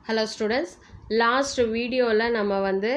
Hello students, last video la nama vandu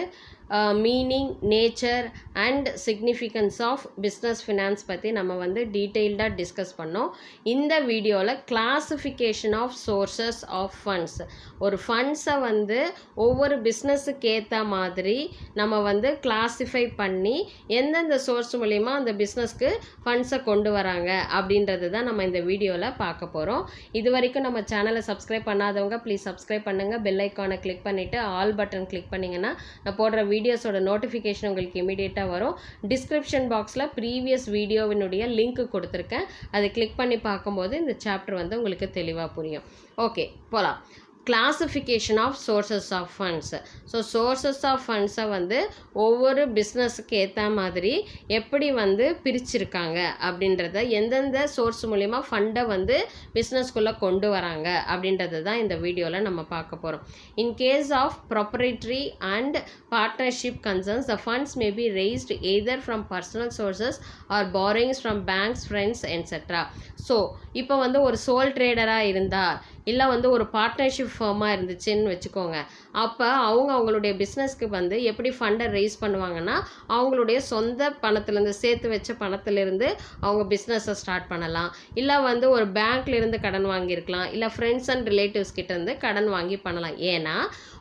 meaning, nature and significance of business finance பற்றி நம்ம வந்து டீட்டெயில்டாக discuss பண்ணோம். இந்த வீடியோவில் classification of sources of funds, ஒரு ஃபண்ட்ஸை வந்து ஒவ்வொரு பிஸ்னஸுக்கு ஏற்ற மாதிரி நம்ம வந்து கிளாஸிஃபை பண்ணி எந்தெந்த சோர்ஸ் மூலிமா அந்த பிஸ்னஸ்க்கு ஃபண்ட்ஸை கொண்டு வராங்க அப்படின்றது தான் நம்ம இந்த வீடியோவில் பார்க்க போகிறோம். இது வரைக்கும் நம்ம சேனலை சப்ஸ்கிரைப் பண்ணாதவங்க ப்ளீஸ் சப்ஸ்கிரைப் பண்ணுங்கள். பெல் ஐக்கானை கிளிக் பண்ணிவிட்டு ஆல் பட்டன் கிளிக் பண்ணிங்கன்னா நான் போடுற வீடியோஸோட நோட்டிஃபிகேஷன் உங்களுக்கு இமீடியட்டாக வரும். டிஸ்கிரிப்ஷன் பாக்ஸில் ப்ரீவியஸ் வீடியோவினுடைய லிங்க் கொடுத்துருக்கேன், அதை கிளிக் பண்ணி பார்க்கும்போது இந்த சாப்டர் வந்து உங்களுக்கு தெளிவாக புரியும். ஓகே, போகலாம். Classification of sources of funds. So sources of ஃபண்ட்ஸை வந்து ஒவ்வொரு பிஸ்னஸுக்கு ஏற்ற மாதிரி எப்படி வந்து பிரிச்சிருக்காங்க அப்படின்றத, எந்தெந்த சோர்ஸ் மூலிமா ஃபண்டை வந்து பிஸ்னஸ்குள்ளே கொண்டு வராங்க அப்படின்றது தான் இந்த வீடியோவில் நம்ம பார்க்க போகிறோம். In case of proprietary and partnership concerns, the funds may be raised either from personal sources or borrowings from banks, friends, etc. So இப்போ வந்து ஒரு சோல் ட்ரேடராக இருந்தால், இல்லை வந்து ஒரு பார்ட்னர்ஷிப் ஃபார்மாக இருந்துச்சுன்னு வச்சுக்கோங்க. அப்போ அவங்களுடைய பிஸ்னஸ்க்கு வந்து எப்படி ஃபண்டை ரைஸ் பண்ணுவாங்கன்னா, அவங்களுடைய சொந்த பணத்துலேருந்து, சேர்த்து வச்ச பணத்துலேருந்து அவங்க பிஸ்னஸை ஸ்டார்ட் பண்ணலாம். இல்லை வந்து ஒரு பேங்க்லேருந்து கடன் வாங்கியிருக்கலாம், இல்லை ஃப்ரெண்ட்ஸ் அண்ட் ரிலேட்டிவ்ஸ் கிட்டேருந்து கடன் வாங்கி பண்ணலாம். ஏன்னா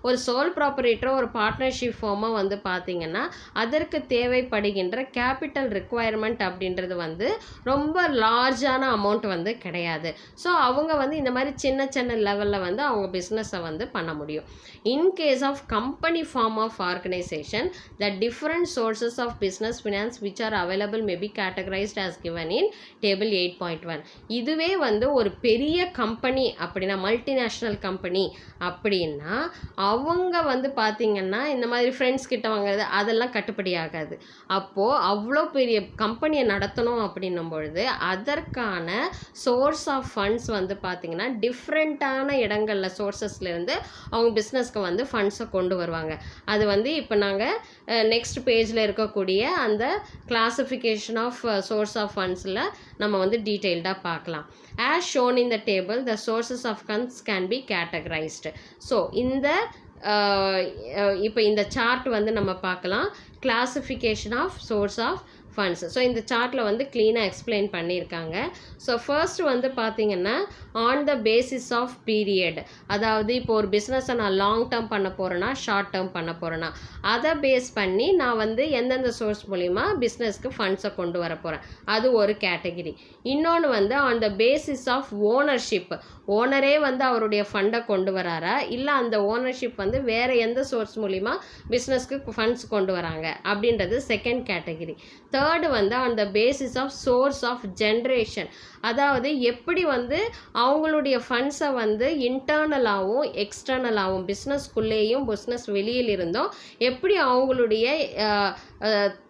ஒரு சோல் ப்ராப்பரேட்டரோ ஒரு பார்ட்னர்ஷிப் ஃபார்மாக வந்து பார்த்திங்கன்னா அதற்கு தேவைப்படுகின்ற கேபிட்டல் ரிக்குவயர்மெண்ட் அப்படின்றது வந்து ரொம்ப லார்ஜான அமௌண்ட் வந்து கிடையாது. ஸோ அவங்க வந்து இந்த மாதிரி சின்ன சின்ன லெவலில் வந்து அவங்க பிஸ்னஸை வந்து பண்ண முடியும். In case of company form of organisation, the different sources of business finance which are available may be categorized as given in table 8.1. இதுவே வந்து ஒரு பெரிய கம்பெனி அப்படின்னா, மல்டிநேஷ்னல் கம்பெனி அப்படின்னா, அவங்க வந்து பார்த்திங்கன்னா இந்த மாதிரி ஃப்ரெண்ட்ஸ் கிட்ட வாங்குறது அதெல்லாம் கட்டுப்படி ஆகாது. அப்போது அவ்வளோ பெரிய கம்பெனியை நடத்தணும் அப்படின்னும் பொழுது அதற்கான சோர்ஸ் ஆஃப் ஃபண்ட்ஸ் வந்து பார்த்திங்கன்னா டிஃப்ரெண்ட்டான இடங்களில் சோர்ஸஸ்லேருந்து அவங்க பிஸ்னஸ்க்கு வந்து ஃபண்ட்ஸை கொண்டு வருவாங்க. அது வந்து இப்போ நாங்கள் நெக்ஸ்ட் பேஜில் இருக்கக்கூடிய அந்த கிளாசிஃபிகேஷன் ஆஃப் சோர்ஸ் ஆஃப் ஃபண்ட்ஸில் நம்ம வந்து டீட்டெயில்டாக பார்க்கலாம். As shown in the table, the sources of funds can be categorized. So இப்போ இந்த சார்ட் வந்து நம்ம பார்க்கலாம், classification of source of funds. So இந்த சார்ட்டில் வந்து க்ளீனாக எக்ஸ்பிளைன் பண்ணியிருக்காங்க. ஸோ ஃபர்ஸ்ட் வந்து பார்த்திங்கன்னா on the basis of period, அதாவது இப்போ ஒரு பிஸ்னஸை நான் லாங் டேர்ம் பண்ண போகிறேன்னா, ஷார்ட் டேர்ம் பண்ண போகிறேன்னா, அதை பேஸ் பண்ணி நான் வந்து எந்தெந்த சோர்ஸ் மூலிமா பிஸ்னஸ்க்கு ஃபண்ட்ஸை கொண்டு வர போகிறேன், அது ஒரு கேட்டகிரி. இன்னொன்று வந்து on the basis of ownership, ஓனரே வந்து அவருடைய ஃபண்டை கொண்டு வராரா, இல்லை அந்த ஓனர்ஷிப் வந்து வேறு எந்த சோர்ஸ் மூலிமா பிஸ்னஸ்க்கு ஃபண்ட்ஸ் கொண்டு வராங்க அப்படின்றது செகண்ட் கேட்டகிரி. தேர்டு வந்து on the basis of source of generation, அதாவது எப்படி வந்து அவங்களுடைய ஃபண்ட்ஸை வந்து இன்டர்னலாகவும் எக்ஸ்டர்னலாகவும், பிஸ்னஸ்குள்ளேயும் பிஸ்னஸ் வெளியில் இருந்தும் எப்படி அவங்களுடைய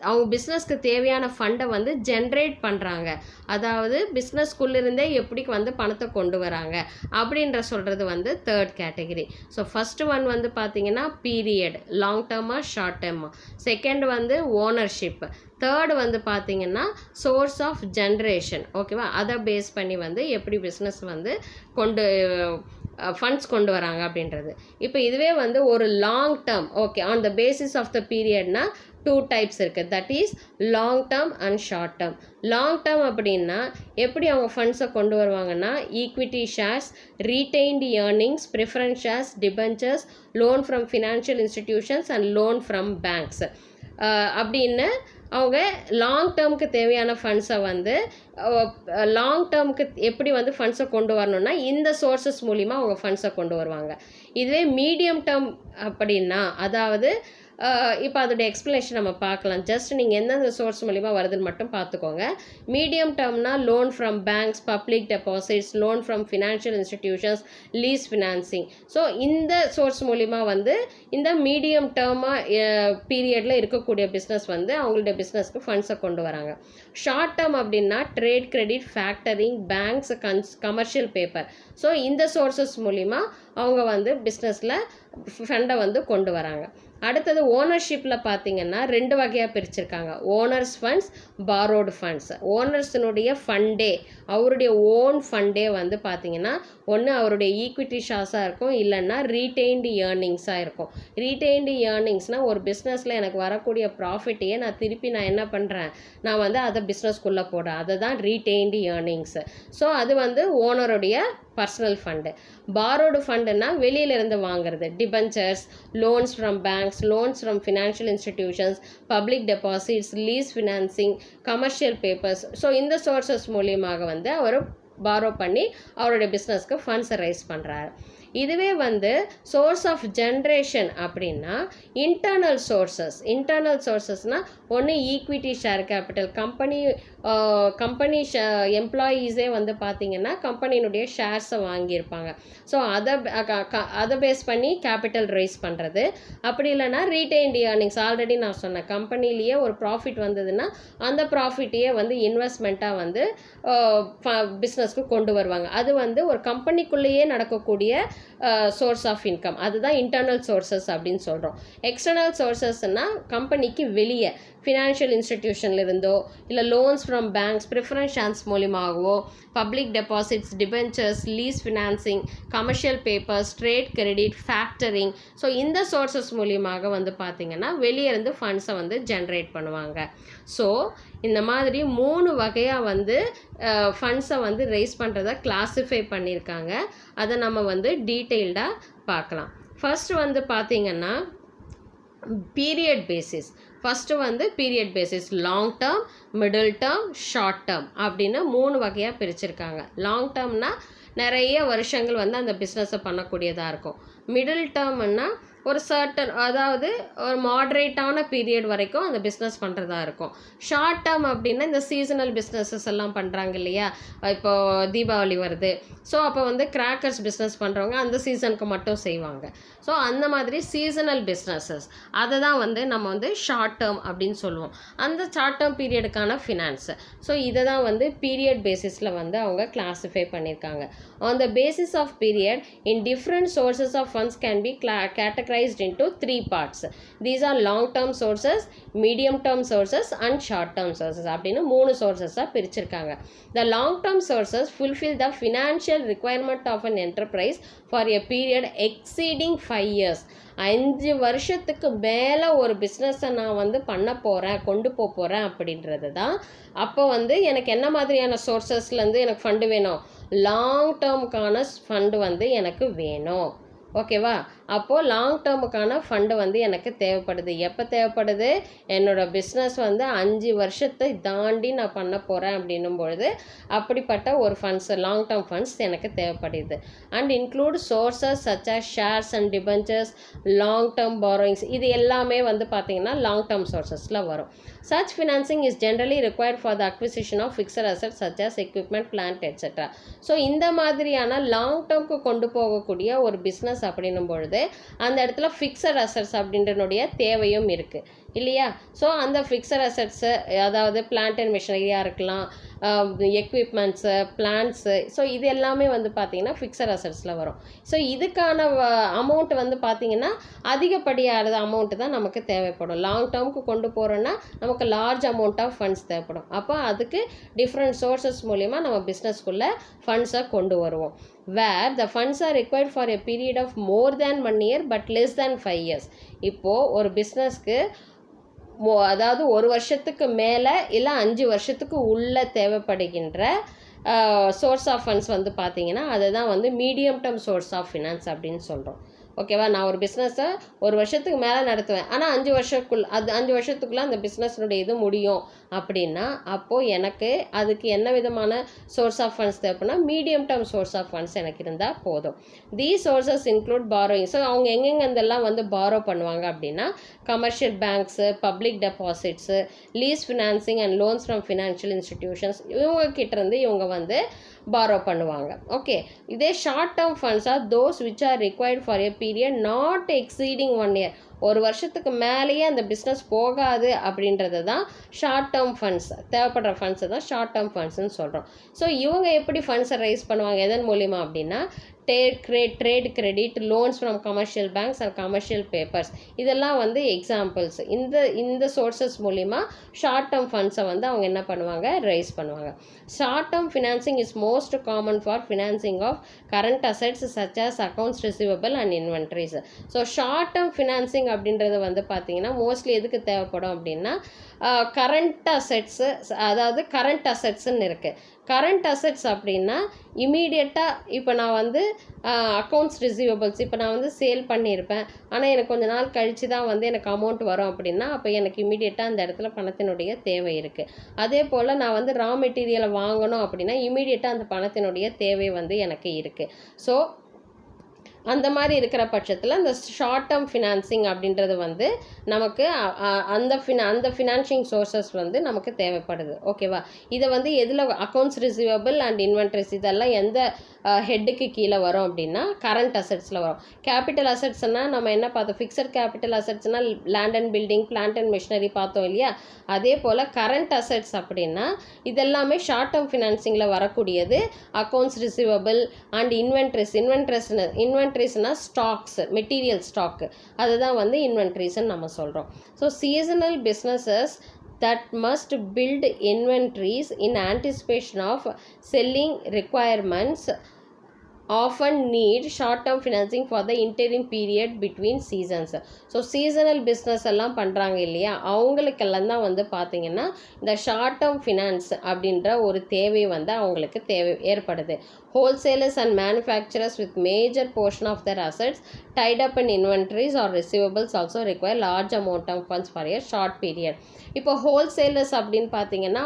அவங்க பிஸ்னஸ்க்கு தேவையான ஃபண்டை வந்து ஜென்ரேட் பண்ணுறாங்க, அதாவது பிஸ்னஸ்குள்ளிருந்தே எப்படி வந்து பணத்தை கொண்டு வராங்க அப்படின்ற சொல்கிறது வந்து third category. So first one வந்து பார்த்திங்கன்னா பீரியட், லாங் டேர்மாக ஷார்ட் டேர்மாக. செகண்ட் வந்து ஓனர்ஷிப். தேர்டு வந்து பார்த்திங்கன்னா சோர்ஸ் ஆஃப் ஜென்ரேஷன். ஓகேவா, அதை பேஸ் பண்ணி வந்து எப்படி பிஸ்னஸ் வந்து ஃபண்ட்ஸ் கொண்டு வராங்க அப்படின்றது. இப்போ இதுவே வந்து ஒரு long term, okay, on the basis of the பீரியட்னா 2 டைப்ஸ் இருக்குது, that is long term and short term. Long term அப்படின்னா எப்படி அவங்க ஃபண்ட்ஸை கொண்டு வருவாங்கன்னா, equity shares, retained earnings, preference shares, debentures, loan from financial institutions and loan from banks அப்படின்னு அவங்க லாங் டேர்முக்கு தேவையான ஃபண்ட்ஸை வந்து லாங் டேர்முக்கு எப்படி வந்து ஃபண்ட்ஸை கொண்டு வரணும்னா இந்த சோர்ஸஸ் மூலிமா அவங்க ஃபண்ட்ஸை கொண்டு வருவாங்க. இதுவே மீடியம் டேர்ம் அப்படின்னா, அதாவது இப்போ அதோடைய எக்ஸ்ப்ளனேஷன் நம்ம பார்க்கலாம். ஜஸ்ட் நீங்கள் எந்தெந்த சோர்ஸ் மூலிமா வருதுன்னு மட்டும் பார்த்துக்கோங்க. மீடியம் டேர்ம்னா loan from banks, public deposits, loan from financial institutions, lease financing. So இந்த சோர்ஸ் மூலிமா வந்து இந்த மீடியம் டேர்மாக பீரியடில் இருக்கக்கூடிய பிஸ்னஸ் வந்து அவங்களுடைய பிஸ்னஸ்க்கு ஃபண்ட்ஸை கொண்டு வராங்க. ஷார்ட் டேர்ம் அப்படின்னா trade credit, factoring, banks, commercial paper. So இந்த சோர்ஸஸ் மூலிமா அவங்க வந்து பிஸ்னஸில் ஃபண்டை வந்து கொண்டு வராங்க. அடுத்தது ஓனர்ஷிப்பில் பார்த்தீங்கன்னா 2 வகையாக பிரிச்சிருக்காங்க. ஓனர்ஸ் ஃபண்ட்ஸ், பாரோடு ஃபண்ட்ஸ். ஓனர்ஸினுடைய ஃபண்டே, அவருடைய ஓன் ஃபண்டே வந்து பார்த்தீங்கன்னா ஒன்று அவருடைய ஈக்விட்டி ஷேர்ஸாக இருக்கும், இல்லைன்னா ரீடெயின்டு ஏர்னிங்ஸாக இருக்கும். ரீடெயின்டு ஏர்னிங்ஸ்னால் ஒரு பிஸ்னஸில் எனக்கு வரக்கூடிய ப்ராஃபிட்டையே நான் என்ன பண்ணுறேன், நான் வந்து அதை பிஸ்னஸ்க்குள்ளே போடுறேன். அதை தான் ரீடெயின்டு ஏர்னிங்ஸு. ஸோ அது வந்து ஓனருடைய பர்சனல் ஃபண்டு. பாரோடு ஃபண்டுன்னா வெளியிலிருந்து வாங்குறது, debentures, loans from banks, loans from financial institutions, public deposits, lease financing, commercial papers. So இந்த சோர்சஸ் மூலியமாக வந்து அவர் பாரோ பண்ணி அவருடைய பிஸ்னஸ்க்கு ஃபண்ட்ஸை ரைஸ் பண்ணுறாரு. இதுவே வந்து சோர்ஸ் ஆஃப் ஜென்ரேஷன் அப்படின்னா இன்டர்னல் சோர்சஸ்னால் ஒன்று ஈக்விட்டி ஷேர் கேபிட்டல், கம்பெனி எம்ப்ளாயீஸே வந்து பார்த்திங்கன்னா கம்பெனியினுடைய ஷேர்ஸை வாங்கியிருப்பாங்க. ஸோ அதை பேஸ் பண்ணி கேபிட்டல் ரைஸ் பண்ணுறது. அப்படி இல்லைன்னா ரீடெயின்டு ஏர்னிங்ஸ், ஆல்ரெடி நான் சொன்னேன், கம்பெனிலேயே ஒரு ப்ராஃபிட் வந்ததுன்னா அந்த ப்ராஃபிட்டையே வந்து இன்வெஸ்ட்மெண்ட்டாக வந்து பிஸ்னஸ்க்கு கொண்டு வருவாங்க. அது வந்து ஒரு கம்பெனிக்குள்ளேயே நடக்கக்கூடிய சோர்ஸ் ஆஃப் இன்கம். அதுதான் இன்டர்னல் சோர்சஸ் அப்படின்னு சொல்கிறோம். எக்ஸ்டர்னல் சோர்சஸ்னால் கம்பெனிக்கு வெளியே ஃபினான்ஷியல் இன்ஸ்டிடியூஷனில் இருந்தோ, இல்லை loans from banks, preference shares மூலியமாகவோ, public deposits, debentures, lease financing, commercial papers, trade credit, factoring. So இந்த சோர்சஸ் மூலியமாக வந்து பார்த்திங்கன்னா வெளியே இருந்து ஃபண்ட்ஸை வந்து ஜென்ரேட் பண்ணுவாங்க. ஸோ இந்த மாதிரி 3 வகையாக வந்து ஃபண்ட்ஸை வந்து ரைஸ் பண்ணுறதை கிளாஸிஃபை பண்ணியிருக்காங்க. அதை நம்ம வந்து டீட்டெயில்டாக பார்க்கலாம். ஃபர்ஸ்ட் வந்து பார்த்திங்கன்னா பீரியட் பேசிஸ். ஃபஸ்ட்டு வந்து period basis, long term, middle term, short term அப்படின்னு 3 வகையாக பிரிச்சிருக்காங்க. லாங் டேர்ம்னா நிறைய வருஷங்கள் வந்து அந்த பிஸ்னஸை பண்ணக்கூடியதாக இருக்கும். மிடில் டேர்ம்னா ஒரு சர்டன், அதாவது ஒரு மாட்ரேட்டான பீரியட் வரைக்கும் அந்த பிஸ்னஸ் பண்ணுறதா இருக்கும். ஷார்ட் டேர்ம் அப்படின்னா இந்த சீசனல் பிஸ்னஸஸ் எல்லாம் பண்ணுறாங்க இல்லையா, இப்போ தீபாவளி வருது, ஸோ அப்போ வந்து கிராக்கர்ஸ் பிஸ்னஸ் பண்ணுறவங்க அந்த சீசனுக்கு மட்டும் செய்வாங்க. ஸோ அந்த மாதிரி சீசனல் பிஸ்னஸஸ் அதை தான் வந்து நம்ம வந்து ஷார்ட் டேர்ம் அப்படின்னு சொல்லுவோம். அந்த ஷார்ட் டேர்ம் பீரியடுக்கான ஃபினான்ஸு. ஸோ இதை தான் வந்து பீரியட் பேசிஸில் வந்து அவங்க கிளாஸிஃபை பண்ணியிருக்காங்க. On the basis of period in different sources of funds can be categorized into 3 parts. These are long term sources, medium term sources and short term sources அப்படின்னு 3 sources பிரிச்சிருக்காங்க. The long term sources fulfill the financial requirement of an enterprise for a period exceeding 5 years. 5 வருஷத்துக்கு மேலே ஒரு பிஸ்னஸை நான் வந்து பண்ண போகிறேன், கொண்டு போகிறேன் அப்படின்றது தான். அப்போ வந்து எனக்கு என்ன மாதிரியான சோர்சஸ்லேருந்து எனக்கு ஃபண்டு வேணும், லாங் டேர்முக்கான ஃபண்டு வந்து எனக்கு வேணும். ஓகேவா? அப்போது லாங் டேர்முக்கான ஃபண்டு வந்து எனக்கு தேவைப்படுது. எப்போ தேவைப்படுது, என்னோடய பிஸ்னஸ் வந்து 5 வருஷத்தை தாண்டி நான் பண்ண போகிறேன் அப்படின்னும் பொழுது அப்படிப்பட்ட ஒரு ஃபண்ட்ஸ், லாங் டேர்ம் ஃபண்ட்ஸ் எனக்கு தேவைப்படுது. And include sources such as shares and debentures, long term borrowings, இது எல்லாமே வந்து பார்த்திங்கன்னா லாங் டேர்ம் சோர்சஸில் வரும். Such financing is generally required for the acquisition of fixed assets such as equipment, plant, etc. So இந்த மாதிரியான long டேர்முக்கு கொண்டு போகக்கூடிய ஒரு பிஸ்னஸ் அப்படின்னும் பொழுது அந்த இடத்துல ஃபிக்ஸட் அசட்ஸ் அப்படின்றனுடைய தேவையும் இருக்குது இல்லையா? ஸோ அந்த ஃபிக்ஸட் அசட்ஸு, அதாவது பிளான்ட் அண்ட் மிஷினரியாக இருக்கலாம், எக்யூப்மெண்ட்ஸு, பிளான்ட்ஸு, ஸோ இது எல்லாமே வந்து பார்த்திங்கன்னா ஃபிக்ஸட் அசட்ஸில் வரும். ஸோ இதுக்கான அமௌண்ட் வந்து பார்த்திங்கன்னா அதிகப்படியான அமௌண்ட்டு தான் நமக்கு தேவைப்படும். லாங் டேர்முக்கு கொண்டு போகிறோன்னா நமக்கு லார்ஜ் அமௌண்ட் ஆஃப் ஃபண்ட்ஸ் தேவைப்படும். அப்போ அதுக்கு டிஃப்ரெண்ட் சோர்சஸ் மூலிமா நம்ம பிஸ்னஸ்க்குள்ளே ஃபண்ட்ஸை கொண்டு வருவோம். where the funds are required for a period of more than 1 year but less than 5 years. இப்போது ஒரு பிஸ்னஸ்க்கு அதாவது 1 வருஷத்துக்கு மேலே இல்லை 5 வருஷத்துக்கு உள்ளே தேவைப்படுகின்ற சோர்ஸ் ஆஃப் ஃபண்ட்ஸ் வந்து பார்த்திங்கன்னா அதுதான் வந்து medium term source of finance அப்படின்னு சொல்கிறோம். ஓகேவா? நான் ஒரு பிஸ்னஸை 1 வருஷத்துக்கு மேலே நடத்துவேன், ஆனால் 5 வருஷத்துக்குள்ளே அந்த பிஸ்னஸ்னுடைய இது முடியும் அப்படின்னா அப்போது எனக்கு அதுக்கு என்ன விதமான சோர்ஸ் ஆஃப் ஃபண்ட்ஸ் தேவைப்படுனா medium term source of funds எனக்கு இருந்தால் போதும். These sources include borrowing. So அவங்க எங்கெங்கெல்லாம் வந்து பாரோ பண்ணுவாங்க அப்படின்னா commercial banks, public deposits, lease financing and loans from financial institutions, இவங்ககிட்டேருந்து இவங்க வந்து பாரோ பண்ணுவாங்க. ஓகே, இதே short term funds are those which are required for a period not exceeding 1 year. 1 வருஷத்துக்கு மேலேயே அந்த பிஸ்னஸ் போகாது அப்படின்றது தான் ஷார்ட் டேர்ம் ஃபண்ட்ஸ். தேவைப்படுற ஃபண்ட்ஸை தான் ஷார்ட் டேர்ம் ஃபண்ட்ஸ்ன்னு சொல்கிறோம். ஸோ இவங்க எப்படி ஃபண்ட்ஸை ரைஸ் பண்ணுவாங்க, எதன் மூலிமா அப்படின்னா trade credit, loans from commercial banks and commercial papers, இதெல்லாம் வந்து எக்ஸாம்பிள்ஸ். இந்த சோர்சஸ் மூலிமா ஷார்ட் டேர்ம் ஃபண்ட்ஸை வந்து அவங்க என்ன பண்ணுவாங்க, ரைஸ் பண்ணுவாங்க. Short term financing is most common for financing of current assets such as accounts receivable and inventories. So short term financing அப்படின்றது வந்து பார்த்தீங்கன்னா மோஸ்ட்லி எதுக்கு தேவைப்படும் அப்படின்னா கரண்ட் அசெட்ஸு, அதாவது கரண்ட் அசெட்ஸுன்னு இருக்குது. கரண்ட் அசெட்ஸ் அப்படின்னா இமீடியட்டாக இப்போ நான் வந்து அக்கௌண்ட்ஸ் ரிசீவபிள்ஸ் இப்போ நான் வந்து சேல் பண்ணியிருப்பேன், ஆனால் எனக்கு கொஞ்ச நாள் கழித்து தான் வந்து எனக்கு அமௌண்ட் வரும் அப்படின்னா அப்போ எனக்கு இமீடியட்டாக அந்த இடத்துல பணத்தினுடைய தேவை இருக்குது. அதே போல் நான் வந்து ரா மெட்டீரியலை வாங்கணும் அப்படின்னா இமீடியட்டாக அந்த பணத்தினுடைய தேவை வந்து எனக்கு இருக்குது. ஸோ அந்த மாதிரி இருக்கிற பட்சத்தில் இந்த ஷார்ட் டேர்ம் ஃபினான்சிங் அப்படின்றது வந்து நமக்கு அந்த ஃபினான்சிங் சோர்சஸ் வந்து நமக்கு தேவைப்படுது. ஓகேவா? இதை வந்து எதில் அக்கௌண்ட்ஸ் ரிசீவபிள் அண்ட் இன்வென்ட்ரிஸ் இதெல்லாம் எந்த ஹெட்டுக்கு கீழே வரும் அப்படின்னா கரண்ட் அசெட்ஸில் வரும். கேபிட்டல் அசெட்ஸ்னால் நம்ம என்ன பார்த்தோம், ஃபிக்ஸட் கேபிட்டல் அசெட்ஸ்னால் land and building, plant and machinery பார்த்தோம் இல்லையா? அதே போல் கரண்ட் அசெட்ஸ் அப்படின்னா இதெல்லாமே ஷார்ட் டேர்ம் ஃபினான்சிங்கில் வரக்கூடியது. அக்கௌண்ட்ஸ் ரிசீவபிள் அண்ட் இன்வென்ட்ரிஸ்னா ஸ்டாக்ஸ், மெட்டீரியல் ஸ்டாக்கு, அதுதான் வந்து இன்வென்ட்ரிஸ்ன்னு நம்ம சொல்கிறோம். So seasonal businesses that must build inventories in anticipation of selling requirements often need short-term financing for the interim period between seasons. So seasonal business எல்லாம் பண்ணுறாங்க இல்லையா, அவங்களுக்கெல்லாம் தான் வந்து பார்த்திங்கன்னா இந்த ஷார்ட் டேர்ம் ஃபினான்ஸ் அப்படின்ற ஒரு தேவை வந்து அவங்களுக்கு ஏற்படுது. Wholesalers and manufacturers with major portion of their assets tied up in inventories or receivables also require large amount of funds for a short period. இப்போ ஹோல்சேலர்ஸ் அப்படின்னு பார்த்தீங்கன்னா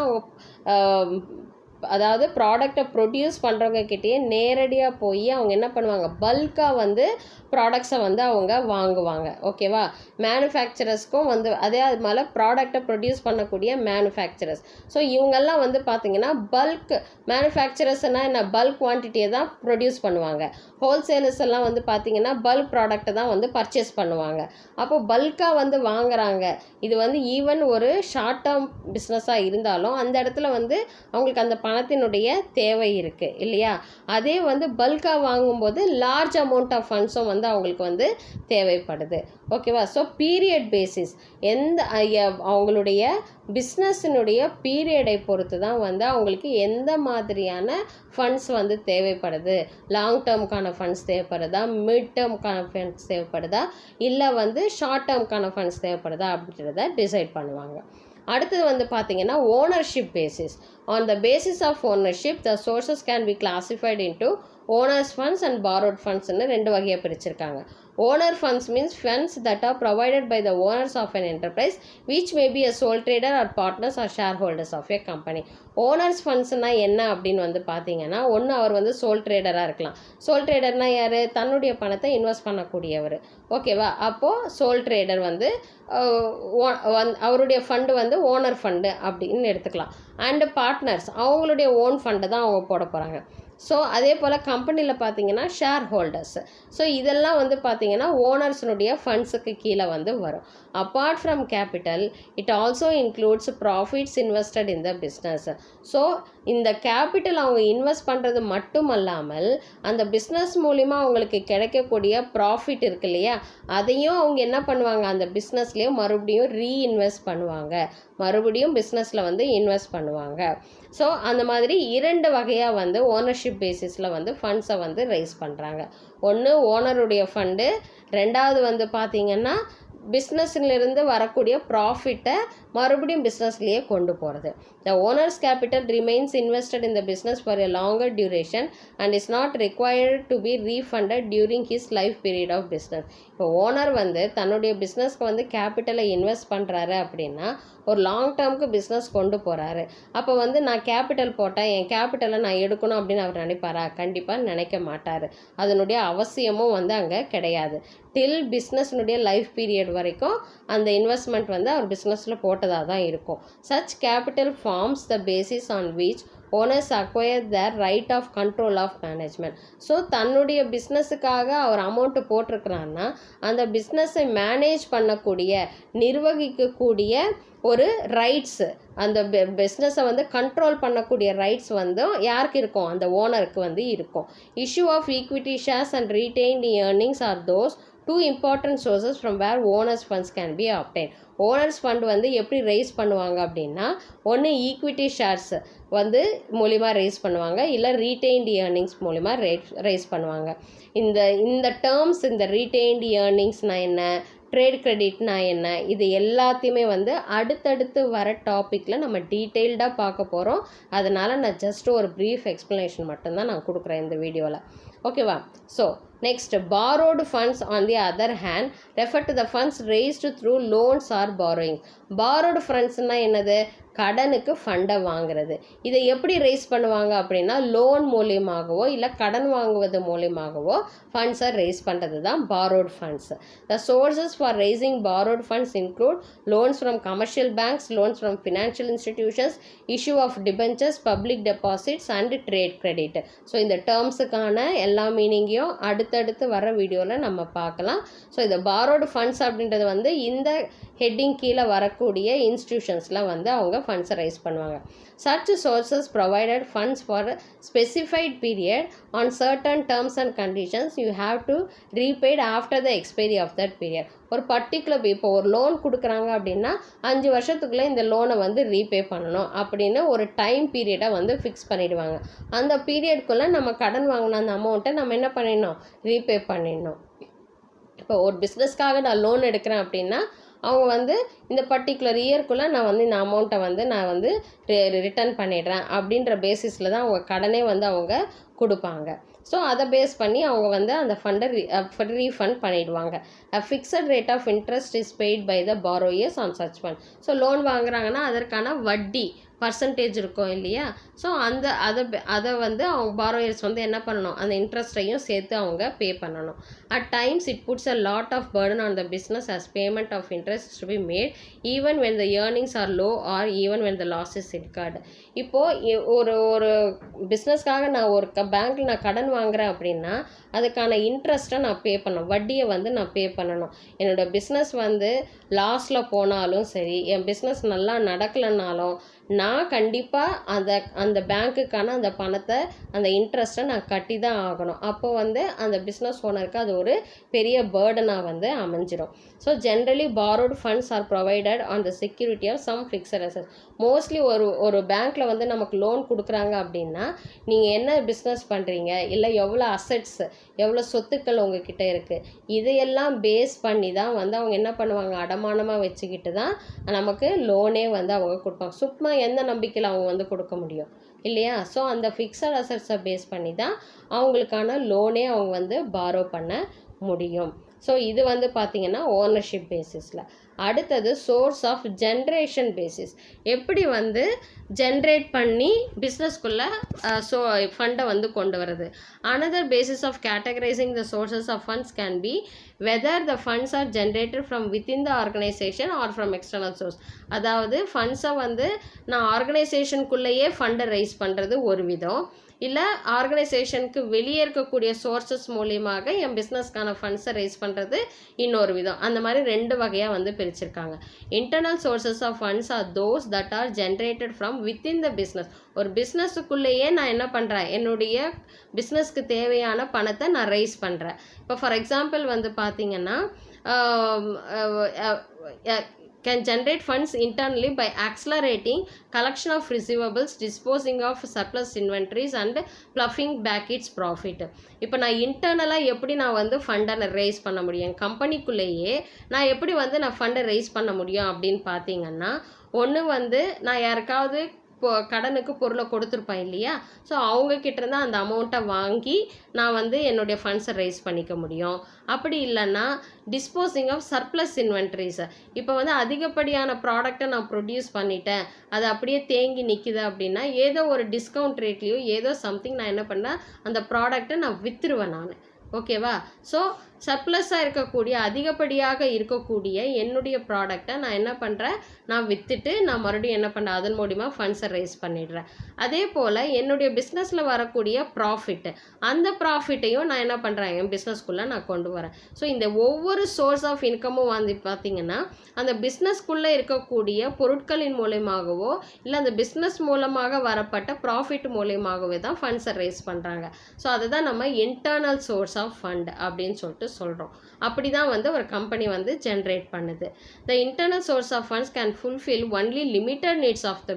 அதாவது ப்ராடக்டை ப்ரொடியூஸ் பண்ணுறவங்க கிட்டேயே நேரடியாக போய் அவங்க என்ன பண்ணுவாங்க, பல்காக வந்து ப்ராடக்ட்ஸை வந்து அவங்க வாங்குவாங்க. ஓகேவா? மேனுஃபேக்சரர்ஸ்க்கும் வந்து அதே அது மேலே ப்ராடக்டை ப்ரொடியூஸ் பண்ணக்கூடிய மேனுஃபேக்சரர்ஸ். ஸோ இவங்கெல்லாம் வந்து பார்த்திங்கன்னா பல்க் மேனுஃபேக்சரர்ஸ்னால் என்ன, பல்க் குவான்டிட்டியை தான் ப்ரொடியூஸ் பண்ணுவாங்க. ஹோல்சேலர்ஸ் எல்லாம் வந்து பார்த்திங்கன்னா பல்க் ப்ராடக்டை தான் வந்து பர்ச்சேஸ் பண்ணுவாங்க. அப்போ பல்காக வந்து வாங்குறாங்க. இது வந்து ஈவன் ஒரு ஷார்ட் டேர்ம் பிஸ்னஸாக இருந்தாலும் அந்த இடத்துல வந்து அவங்களுக்கு அந்த பணத்தினுடைய தேவை இருக்குது இல்லையா? அதே வந்து பல்காக வாங்கும்போது லார்ஜ் அமௌண்ட் ஆஃப் ஃபண்ட்ஸும் வந்து அவங்களுக்கு வந்து தேவைப்படுது. ஓகேவா? ஸோ பீரியட் பேசிஸ், அவங்களுடைய பிஸ்னஸினுடைய பீரியடை பொறுத்து தான் வந்து அவங்களுக்கு எந்த மாதிரியான ஃபண்ட்ஸ் வந்து தேவைப்படுது. லாங் டேர்முக்கான ஃபண்ட்ஸ் தேவைப்படுதா, மிட் டேர்முக்கான ஃபண்ட்ஸ் தேவைப்படுதா, இல்லை வந்து ஷார்ட் டேர்முக்கான ஃபண்ட்ஸ் தேவைப்படுதா அப்படின்றத டிசைட் பண்ணுவாங்க. அடுத்தது வந்து பார்த்திங்கன்னா ownership basis. On the basis of ownership the sources can be classified into owners funds and borrowed ஃபண்ட்ஸ்னு 2 வகையாக பிரிச்சிருக்காங்க. Owner funds means funds that are provided by the owners of an enterprise which may be a sole trader or partners or shareholders of a company. Owners ஃபண்ட்ஸ்னால் என்ன அப்படின்னு வந்து பார்த்தீங்கன்னா, ஒன்று அவர் வந்து சோல் ட்ரேடராக இருக்கலாம். சோல் ட்ரேடர்னால் யார், தன்னுடைய பணத்தை இன்வெஸ்ட் பண்ணக்கூடியவர். ஓகேவா? அப்போது சோல் ட்ரேடர் வந்து அவருடைய ஃபண்டு வந்து ஓனர் ஃபண்டு அப்படின்னு எடுத்துக்கலாம். அண்டு பார்ட்னர்ஸ் அவங்களுடைய ஓன் ஃபண்டு தான் அவங்க போட போகிறாங்க. ஸோ அதே போல் கம்பெனியில் பார்த்தீங்கன்னா ஷேர் ஹோல்டர்ஸ். ஸோ இதெல்லாம் வந்து பார்த்தீங்கன்னா ஓனர்ஸினுடைய ஃபண்ட்ஸுக்கு கீழே வந்து வரும். Apart from capital it also includes profits invested in the business. So இந்த கேபிட்டல் அவங்க இன்வெஸ்ட் பண்ணுறது மட்டும் அல்லாமல் அந்த பிஸ்னஸ் மூலிமா அவங்களுக்கு கிடைக்கக்கூடிய ப்ராஃபிட் இருக்கு இல்லையா, அதையும் அவங்க என்ன பண்ணுவாங்க, அந்த பிஸ்னஸ்லேயே மறுபடியும் ரீஇன்வெஸ்ட் பண்ணுவாங்க, மறுபடியும் பிஸ்னஸில் வந்து இன்வெஸ்ட் பண்ணுவாங்க. ஸோ அந்த மாதிரி 2 வகையாக வந்து ஓனர்ஷிப் பேசிஸில் வந்து ஃபண்ட்ஸை வந்து ரைஸ் பண்ணுறாங்க. ஒன்று ஓனருடைய ஃபண்டு, 2வது வந்து பார்த்திங்கன்னா பிஸ்னஸ்லேருந்து வரக்கூடிய ப்ராஃபிட்டை மறுபடியும் பிஸ்னஸ்லேயே கொண்டு போகிறது. The owners capital remains invested in the business for a longer duration and is not required to be refunded during his life period of business. இப்போ ஓனர் வந்து தன்னுடைய பிஸ்னஸ்க்கு வந்து கேபிட்டலை இன்வெஸ்ட் பண்ணுறாரு அப்படின்னா ஒரு லாங் டேர்முக்கு பிஸ்னஸ் கொண்டு போகிறாரு. அப்போ வந்து நான் கேபிட்டல் போட்டேன், என் கேபிட்டலை நான் எடுக்கணும் அப்படின்னு அவர் நினைப்பாரா? கண்டிப்பாக நினைக்க மாட்டார். அதனுடைய அவசியமும் வந்து அங்கே கிடையாது. டில் பிஸ்னஸ்னுடைய லைஃப் பீரியட் வரைக்கும் அந்த இன்வெஸ்ட்மெண்ட் வந்து அவர் பிஸ்னஸில் போட்டதாக தான் இருக்கும். Such capital forms the basis on which owners acquire their right of control of management. So தன்னுடைய பிஸ்னஸுக்காக அவர் அமௌண்ட்டு போட்டிருக்கிறான்னா அந்த பிஸ்னஸை மேனேஜ் பண்ணக்கூடிய நிர்வகிக்கக்கூடிய ஒரு ரைட்ஸு, அந்த பிஸ்னஸை வந்து கண்ட்ரோல் பண்ணக்கூடிய ரைட்ஸ் வந்து யாருக்கு இருக்கும்? அந்த ஓனருக்கு வந்து இருக்கும். Issue of equity shares and retained earnings are those two important sources from where owners funds can be obtain. Owners fund வந்து எப்படி ரைஸ் பண்ணுவாங்க அப்படின்னா, ஒன்று ஈக்விட்டி ஷேர்ஸ் வந்து மூலிமா ரைஸ் பண்ணுவாங்க, இல்லை ரீடெயின்டு ஏர்னிங்ஸ் மூலிமா ரைஸ் பண்ணுவாங்க. இந்த டேர்ம்ஸ், இந்த ரீடெயின்டு ஏர்னிங்ஸ்னால் என்ன, ட்ரேட் கிரெடிட்னா என்ன, இது எல்லாத்தையுமே வந்து அடுத்தடுத்து வர டாப்பிக்கில் நம்ம டீட்டெயில்டாக பார்க்க போகிறோம். அதனால் நான் ஜஸ்ட் ஒரு ப்ரீஃப் எக்ஸ்ப்ளனேஷன் மட்டும்தான் நான் கொடுக்குறேன் இந்த வீடியோவில். ஓகேவா? So next, borrowed funds on the other hand refer to the funds raised through loans or borrowing. borrowed fundsனால் என்னது? கடனுக்கு ஃபண்டை வாங்குறது. இதை எப்படி ரைஸ் பண்ணுவாங்க அப்படின்னா, லோன் மூலியமாகவோ இல்லை கடன் வாங்குவது மூலியமாகவோ ஃபண்ட்ஸை ரைஸ் பண்ணுறது தான் borrowed funds. The sources for raising borrowed funds include loans from commercial banks, loans from financial institutions, issue of debentures, public deposits and trade credit. So இந்த டேர்ம்ஸுக்கான எல்லா மீனிங்கையும் அடுத்தடுத்து வர வீடியோவில் நம்ம பார்க்கலாம். ஸோ இந்த borrowed funds அப்படின்றது வந்து இந்த ஹெட்டிங் கீழே வரக்கூடிய இன்ஸ்டிடியூஷன்ஸில் வந்து அவங்க ஃபண்ட்ஸை ரைஸ் பண்ணுவாங்க. Such sources provided funds for a specified period on certain terms and conditions. You have to repaid after the expiry of that period. ஒரு பர்டிகுலர் இப்போ ஒரு லோன் கொடுக்குறாங்க அப்படின்னா 5 வருஷத்துக்குள்ளே இந்த லோனை வந்து ரீபே பண்ணணும் அப்படின்னு ஒரு டைம் பீரியடை வந்து ஃபிக்ஸ் பண்ணிடுவாங்க. அந்த பீரியட்குள்ளே நம்ம கடன் வாங்கின அந்த அமௌண்ட்டை நம்ம என்ன பண்ணிடணும்? ரீபே பண்ணிடணும். இப்போ ஒரு பிஸ்னஸ்க்காக நான் லோன் எடுக்கிறேன் அப்படின்னா அவங்க வந்து இந்த பர்டிகுலர் இயர்க்குள்ளே நான் வந்து இந்த அமௌண்ட்டை வந்து நான் வந்து ரிட்டர்ன் பண்ணிடுறேன் அப்படின்ற பேசிஸில் தான் அவங்க கடனே வந்து அவங்க கொடுப்பாங்க. ஸோ அதை பேஸ் பண்ணி அவங்க வந்து அந்த ஃபண்டை ரீஃபண்ட் பண்ணிடுவாங்க. Fixed rate of interest is paid by the borrowers on such fund. So loan வாங்குறாங்கன்னா அதற்கான வட்டி பர்சன்டேஜ் இருக்கும் இல்லையா? ஸோ அதை வந்து அவங்க borrowers வந்து என்ன பண்ணணும்? அந்த இன்ட்ரெஸ்ட்டையும் சேர்த்து அவங்க பே பண்ணணும். At times it puts a lot of burden on the business as payment of interest to be made even when the earnings are low or even when the loss is incurred. இப்போது ஒரு பிஸ்னஸ்க்காக நான் ஒரு பேங்க்கில் நான் கடன் வாங்குறேன் அப்படின்னா அதுக்கான இன்ட்ரெஸ்ட்டை நான் பே பண்ணணும், வட்டியை வந்து நான் பே பண்ணணும். என்னோடய பிஸ்னஸ் வந்து லாஸில் போனாலும் சரி, என் பிஸ்னஸ் நல்லா நடக்கலைன்னாலும் நான் கண்டிப்பாக அந்த பேங்க்குக்கான அந்த பணத்தை, அந்த இன்ட்ரெஸ்ட்டை நான் கட்டி தான் ஆகணும். அப்போ வந்து அந்த பிஸ்னஸ் ஓனருக்கு அது ஒரு பெரிய பேர்டனாக வந்து அமைஞ்சிடும். So generally borrowed funds are provided on the security of some fixed assets. Mostly ஒரு பேங்க்கில் வந்து நமக்கு லோன் கொடுக்குறாங்க அப்படின்னா நீங்கள் என்ன பிஸ்னஸ் பண்ணுறீங்க, இல்லை எவ்வளோ அசெட்ஸ், எவ்வளோ சொத்துக்கள் உங்ககிட்ட இருக்குது, இதையெல்லாம் பேஸ் பண்ணி தான் வந்து அவங்க என்ன பண்ணுவாங்க? அடமானமாக வச்சுக்கிட்டு தான் நமக்கு லோனே வந்து அவங்க கொடுப்பாங்க. சும்மா எந்த நம்பிக்கையில் அவங்க வந்து கொடுக்க முடியும் இல்லையா? ஸோ அந்த ஃபிக்ஸட் அசட்ஸை பேஸ் பண்ணி தான் அவங்களுக்கான லோனே அவங்க வந்து பாரோ பண்ண முடியும். ஸோ இது வந்து பார்த்திங்கன்னா ஓனர்ஷிப் பேசிஸில். அடுத்தது சோர்ஸ் ஆஃப் ஜென்ரேஷன் பேசிஸ். எப்படி வந்து ஜென்ரேட் பண்ணி பிஸ்னஸ்குள்ளே ஃபண்டை வந்து கொண்டு வர்றது. Another basis of categorizing the sources of funds can be whether the funds are generated from within the organisation or from external source. அதாவது ஃபண்ட்ஸை வந்து நான் ஆர்கனைசேஷனுக்குள்ளேயே ஃபண்டை ரைஸ் பண்ணுறது ஒரு விதம், இல்லை ஆர்கனைசேஷனுக்கு வெளியே இருக்கக்கூடிய சோர்சஸ் மூலியமாக என் பிஸ்னஸ்க்கான ஃபண்ட்ஸை ரைஸ் பண்ணுறது இன்னொரு விதம். அந்த மாதிரி 2 வகையாக வந்து பிரிச்சிருக்காங்க. Internal sources of funds are those that are generated from within the business. ஒரு பிஸ்னஸுக்குள்ளேயே நான் என்ன பண்ணுறேன்? என்னுடைய பிஸ்னஸ்க்கு தேவையான பணத்தை நான் ரைஸ் பண்ணுறேன். இப்போ ஃபார் எக்ஸாம்பிள் வந்து பார்த்திங்கன்னா can generate funds internally by accelerating collection of receivables, disposing of surplus inventories and pluffing back its profit. இப்போ நான் இன்டர்னலாக எப்படி நான் வந்து ஃபண்டை ரைஸ் பண்ண முடியும், கம்பெனிக்குள்ளேயே நான் எப்படி வந்து நான் ஃபண்டை ரைஸ் பண்ண முடியும் அப்படின்னு பார்த்தீங்கன்னா, ஒன்று வந்து நான் யாருக்காவது கடனுக்கு பொருளை கொடுத்துருப்பேன் இல்லையா? ஸோ அவங்கக்கிட்டேருந்து அந்த அமௌண்ட்டை வாங்கி நான் வந்து என்னுடைய ஃபண்ட்ஸை ரைஸ் பண்ணிக்க முடியும். அப்படி இல்லைன்னா டிஸ்போசிங் ஆஃப் சர்ப்ளஸ் இன்வென்ட்ரிஸை, இப்போ வந்து அதிகப்படியான ப்ராடக்டை நான் ப்ரொடியூஸ் பண்ணிட்டேன், அது அப்படியே தேங்கி நிற்கிது அப்படின்னா ஏதோ ஒரு டிஸ்கவுண்ட் ரேட்லேயோ ஏதோ சம்திங் நான் என்ன பண்ணேன், அந்த ப்ராடக்டை நான் விற்றுருவேன் நான். ஓகேவா? ஸோ சர்ப்ளஸாக இருக்கக்கூடிய அதிகப்படியாக இருக்கக்கூடிய என்னுடைய ப்ராடக்டை நான் என்ன பண்ணுறேன், நான் விற்றுட்டு நான் மறுபடியும் என்ன பண்ணுறேன், அதன் மூலிமா ஃபண்ட்ஸை ரைஸ் பண்ணிடுறேன். அதே போல் என்னுடைய பிஸ்னஸில் வரக்கூடிய ப்ராஃபிட்டு, அந்த ப்ராஃபிட்டையும் நான் என்ன பண்ணுறேன், என் பிஸ்னஸ்க்குள்ளே நான் கொண்டு வரேன். ஸோ இந்த ஒவ்வொரு சோர்ஸ் ஆஃப் இன்கமும் வந்து பார்த்திங்கன்னா அந்த பிஸ்னஸ்க்குள்ளே இருக்கக்கூடிய பொருட்களின் மூலயமாகவோ இல்லை அந்த பிஸ்னஸ் மூலமாக வரப்பட்ட ப்ராஃபிட் மூலயமாகவே தான் ஃபண்ட்ஸை ரைஸ் பண்ணுறாங்க. ஸோ அதை தான் நம்ம இன்டர்னல் சோர்ஸ் ஆஃப் ஃபண்ட் அப்படின்னு சொல்லிட்டு சொல்கிறோம். அப்படி தான் வந்து ஒரு கம்பெனி வந்து ஜென்ரேட் பண்ணுது. The internal source of funds can fulfil only limited needs of the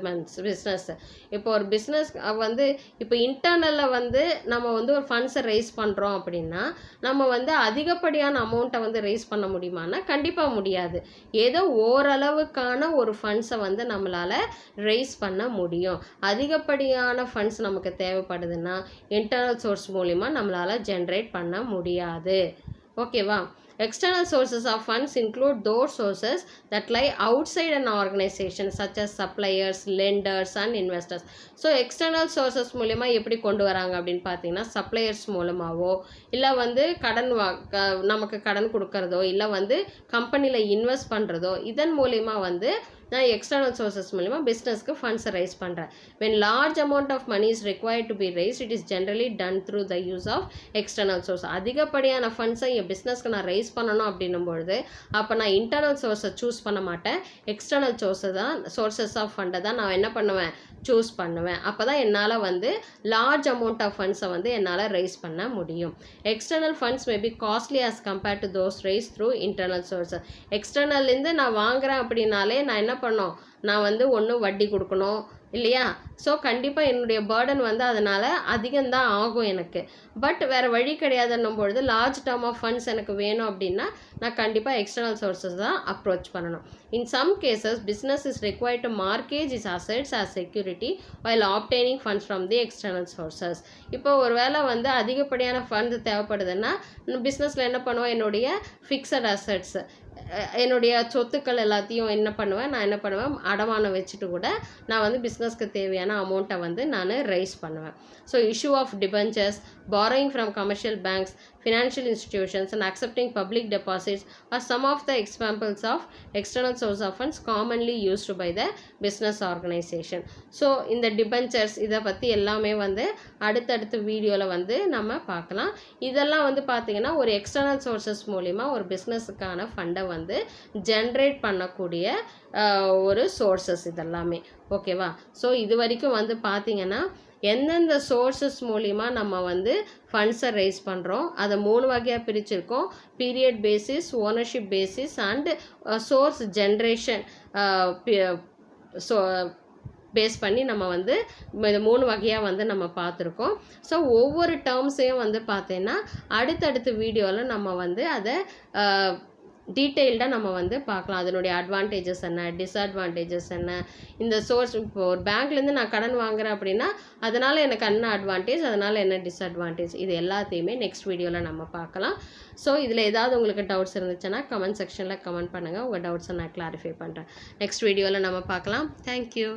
business. இப்போ ஒரு பிஸ்னஸ் வந்து இப்போ இன்டர்னலில் வந்து நம்ம வந்து ஒரு ஃபண்ட்ஸை ரைஸ் பண்ணுறோம் அப்படின்னா நம்ம வந்து அதிகப்படியான அமௌண்ட்டை வந்து ரைஸ் பண்ண முடியுமானா கண்டிப்பாக முடியாது. ஏதோ ஓரளவுக்கான ஒரு ஃபண்ட்ஸை வந்து நம்மளால் ரைஸ் பண்ண முடியும். அதிகப்படியான ஃபண்ட்ஸ் நமக்கு தேவைப்படுதுன்னா இன்டர்னல் சோர்ஸ் மூலிமா நம்மளால் ஜென்ரேட் பண்ண முடியாது. ஓகேவா? External sources of funds include those sources that lie outside an organization such as suppliers, lenders and investors. So external sources மூலமா எப்படி கொண்டு வராங்க அப்படின்னு பார்த்தீங்கன்னா சப்ளையர்ஸ் மூலமாகவோ இல்லை வந்து நமக்கு கடன் கொடுக்கறதோ இல்லை வந்து கம்பெனியில் இன்வெஸ்ட் பண்ணுறதோ இதன் மூலிமா வந்து நான் எக்ஸ்டர்னல் சோர்சஸ் மூலிமா பிஸ்னஸ்க்கு ஃபண்ட்ஸை ரைஸ் பண்ணுறேன். when large amount of money is required to be raised, it is generally done through the use of external source. அதிகப்படியான ஃபண்ட்ஸை என் பிஸ்னஸ்க்கு நான் ரைஸ் பண்ணணும் அப்படின்னும் பொழுது அப்போ நான் இன்டர்னல் சோர்ஸை சூஸ் பண்ண மாட்டேன், எக்ஸ்டர்னல் சோர்சஸ் ஆஃப் ஃபண்டை தான் நான் என்ன பண்ணுவேன், சூஸ் பண்ணுவேன். அப்போ தான் என்னால் வந்து லார்ஜ் அமௌண்ட் ஆஃப் ஃபண்ட்ஸை வந்து என்னால் ரைஸ் பண்ண முடியும். External funds may be costly as compared to those raised through internal sources. எக்ஸ்டர்னல்லேருந்து நான் வாங்குறேன் அப்படின்னாலே நான் என்ன பண்ணோம், நான் வந்து ஒன்று வட்டி கொடுக்கணும் இல்லையா? ஸோ கண்டிப்பாக என்னுடைய பேர்டன் வந்து அதனால் அதிகம்தான் ஆகும் எனக்கு. பட் வேறு வழி கிடையாதுன்னும் பொழுது லார்ஜ் டேர்ம் ஆஃப் ஃபண்ட்ஸ் எனக்கு வேணும் அப்படின்னா நான் கண்டிப்பாக எக்ஸ்டர்னல் சோர்ஸஸ் தான் அப்ரோச் பண்ணணும். In some cases business is required to mortgage its assets as security while obtaining funds from the external sources. இப்போ ஒரு வேளை வந்து அதிகப்படியான ஃபண்ட் தேவைப்படுதுன்னா பிஸ்னஸில் என்ன பண்ணுவோம், என்னுடைய ஃபிக்ஸட் அசட்ஸ் என்னுடைய சொத்துக்கள் எல்லாத்தையும் நான் என்ன பண்ணுவேன் அடமானம் வச்சுட்டு கூட நான் வந்து பிஸ்னஸ்க்கு தேவையான அமௌண்ட்டை வந்து நான் ரைஸ் பண்ணுவேன். So issue of debentures, borrowing from commercial banks, financial institutions and accepting public deposits are some of the examples of external source of funds commonly used by the business organization. So இந்த debentures இதை பற்றி எல்லாமே வந்து அடுத்தடுத்த வீடியோவில் வந்து நம்ம பார்க்கலாம். இதெல்லாம் வந்து பார்த்திங்கன்னா ஒரு எக்ஸ்டர்னல் சோர்சஸ் மூலிமா ஒரு பிஸ்னஸுக்கான ஃபண்டை வந்து ஜென்ரேட் பண்ணக்கூடிய ஒரு சோர்சஸ் இதெல்லாமே. ஓகேவா? ஸோ இது வரைக்கும் வந்து பார்த்திங்கன்னா எந்தெந்த சோர்சஸ் மூலிமா நம்ம வந்து ஃபண்ட்ஸை ரைஸ் பண்ணுறோம் அதை 3 வகையாக பிரிச்சிருக்கோம். Period basis, ownership basis and source generation base பண்ணி நம்ம வந்து இந்த 3 வகையாக வந்து நம்ம பார்த்துருக்கோம். ஸோ ஒவ்வொரு டேர்ம்ஸையும் வந்து பார்த்தீங்கன்னா அடுத்தடுத்த வீடியோவில் நம்ம வந்து அதை டீட்டெயில்டாக நம்ம வந்து பார்க்கலாம். அதனுடைய அட்வான்டேஜஸ் என்ன, டிஸ்அட்வான்டேஜஸ் என்ன, இந்த சோர்ஸ் இப்போ ஒரு பேங்க்லேருந்து நான் கடன் வாங்குறேன் அப்படின்னா அதனால் எனக்கு என்ன அட்வான்டேஜ், அதனால் என்ன டிஸ்அட்வான்டேஜ், இது எல்லாத்தையுமே நெக்ஸ்ட் வீடியோவில் நம்ம பார்க்கலாம். ஸோ இதில் ஏதாவது உங்களுக்கு டவுட்ஸ் இருந்துச்சுன்னா கமெண்ட் செக்ஷனில் கமெண்ட் பண்ணுங்கள். உங்கள் டவுட்ஸை நான் கிளாரிஃபை பண்ணுறேன். நெக்ஸ்ட் வீடியோவில் நம்ம பார்க்கலாம். தேங்க்யூ.